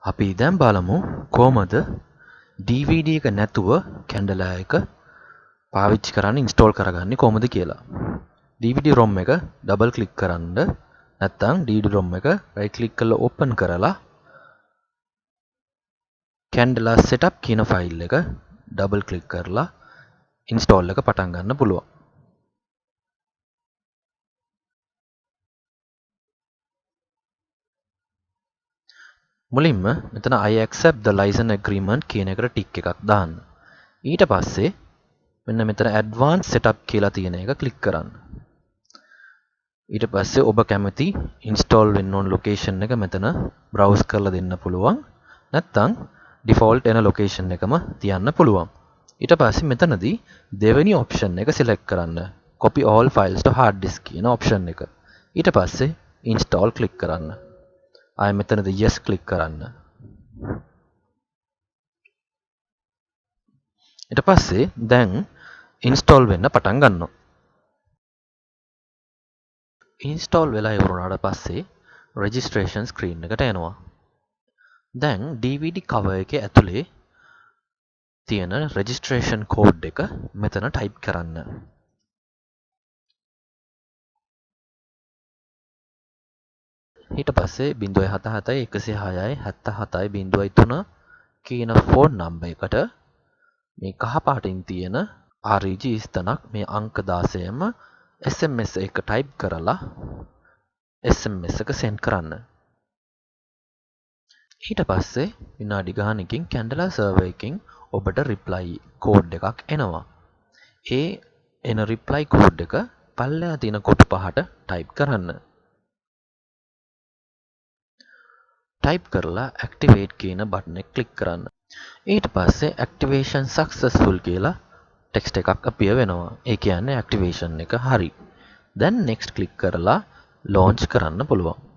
අපි දැන් බලමු කොහොමද DVD එක නැතුව Candela එක පාවිච්චි කරන්න ඉන්ස්ටෝල් කරගන්නේ කොහොමද කියලා. DVD ROM එක ඩබල් ක්ලික් කරන්න නැත්නම් DVD ROM එක රයිට් ක්ලික් කරලා ඕපන් කරලා Candela setup කියන ෆයිල් එක ඩබල් ක්ලික් කරලා ඉන්ස්ටෝල් එක පටන් ගන්න පුළුවන්. මුලින්ම මෙතන I accept the license agreement කියන එකට ටික් එකක් දාන්න. ඊට පස්සේ මෙන්න මෙතන advanced setup කියලා තියෙන එක ක්ලික් කරන්න. ඊට පස්සේ ඔබ කැමති install වෙන්න ඕන location එක මෙතන browse කරලා දෙන්න පුළුවන්. නැත්නම් default එන location එකම තියන්න පුළුවන්. ඊට පස්සේ මෙතනදී දෙවෙනි option එක select කරන්න. copy all files to hard disk කියන option එක. ඊට පස්සේ install click කරන්න. ආයෙ මෙතනදී yes click කරන්න. ඊට පස්සේ දැන් install වෙන්න පටන් ගන්නවා. install වෙලා ඉවරුණාට පස්සේ registration screen එකට එනවා. දැන් DVD cover එකේ ඇතුලේ තියෙන registration code එක මෙතන type කරන්න. ඊට පස්සේ 077 106 77 03 කියන phone number එකට මේ කහ පාටින් තියෙන REG ස්තනක් මේ අංක 16ම SMS එක type කරලා SMS එක send කරන්න. ඊට පස්සේ විනාඩි ගානකින් Candela server එකකින් ඔබට reply code එකක් එනවා. ඒ එන reply code එක පල්ලෙහා තියෙන කොටු පහට type කරන්න. type කරලා activate කියන button එක click කරන්න. ඊට පස්සේ activation successful කියලා text එකක් appear වෙනවා. ඒ කියන්නේ activation එක හරි. දැන් next click කරලා launch කරන්න පුළුවන්.